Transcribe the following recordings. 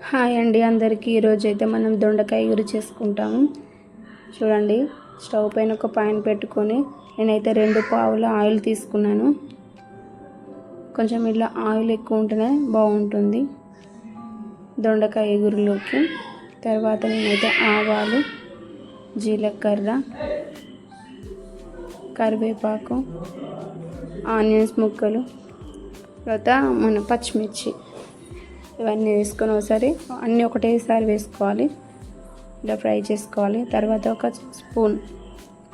Hi అండి అందరికీ. ఈరోజు అయితే మనం దొండకాయ కూర చేసుకుంటాము. చూడండి, స్టవ్ పైన ఒక పాన్ పెట్టుకొని నేనైతే 2 పావుల ఆయిల్ తీసుకున్నాను. కొంచెం ఇలా ఆయిల్ ఎక్కువ ఉంటేనే బాగుంటుంది దొండకాయ ఎగురులోకి. తర్వాత నేనైతే ఆవాలు, జీలకర్ర, కరివేపాకు, ఆనియన్స్ ముక్కలు, తర్వాత మన పచ్చిమిర్చి ఇవన్నీ వేసుకొని ఒకసారి అన్నీ ఒకటేసారి వేసుకోవాలి. ఇలా ఫ్రై చేసుకోవాలి. తర్వాత ఒక స్పూన్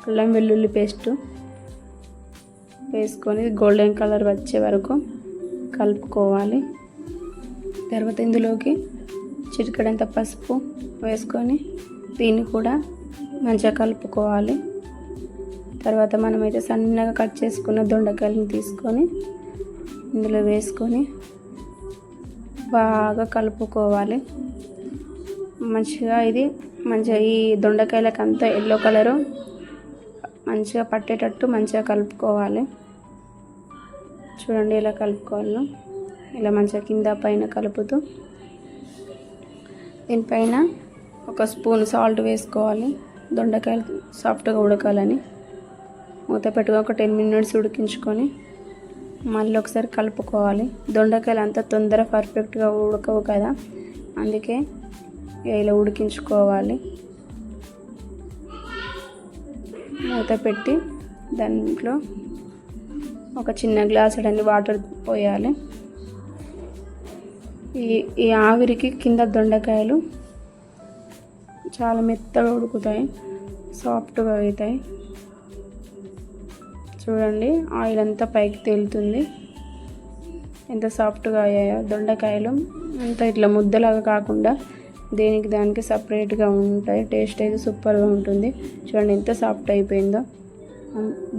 అల్లం వెల్లుల్లి పేస్టు వేసుకొని గోల్డెన్ కలర్ వచ్చే వరకు కలుపుకోవాలి. తర్వాత ఇందులోకి చిటికెడంత పసుపు వేసుకొని దీన్ని కూడా మంచిగా కలుపుకోవాలి. తర్వాత మనమైతే సన్నగా కట్ చేసుకున్న దొండకాయలను తీసుకొని ఇందులో వేసుకొని బాగా కలుపుకోవాలి. ఇది మంచిగా ఈ దొండకాయలకు అంతా ఎల్లో కలరు మంచిగా పట్టేటట్టు మంచిగా కలుపుకోవాలి. చూడండి ఇలా కలుపుకోవాలి. ఇలా మంచిగా కింద పైన కలుపుతూ దీనిపైన ఒక స్పూన్ సాల్ట్ వేసుకోవాలి. దొండకాయలు సాఫ్ట్గా ఉడకాలని మూత పెట్టుకొని ఒక 10 minutes ఉడికించుకొని మళ్ళీ ఒకసారి కలుపుకోవాలి. దొండకాయలు అంత తొందర పర్ఫెక్ట్గా ఉడకవు కదా, అందుకే ఇలా ఉడికించుకోవాలి. మూత పెట్టి దాంట్లో ఒక చిన్న గ్లాసుడన్ని వాటర్ పోయాలి. ఈ ఆవిరికి కింద దొండకాయలు చాలా మెత్తగా ఉడుకుతాయి, సాఫ్ట్గా అవుతాయి. చూడండి, ఆయిల్ అంతా పైకి తేలుతుంది. ఎంత సాఫ్ట్గా అయ్యాయో దొండకాయలు. అంతా ఇట్లా ముద్దలాగా కాకుండా దేనికి దానికి సపరేట్గా ఉంటాయి. టేస్ట్ అయితే సూపర్గా ఉంటుంది. చూడండి ఎంత సాఫ్ట్ అయిపోయిందో.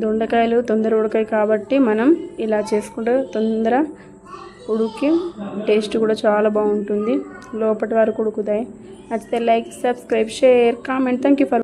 దొండకాయలు తొందర ఉడకాయి కాబట్టి మనం ఇలా చేసుకుంటే తొందర ఉడికి టేస్ట్ కూడా చాలా బాగుంటుంది. లోపటి వరకు ఉడుకుతాయి. నచ్చితే like, subscribe, share, comment. Thank you for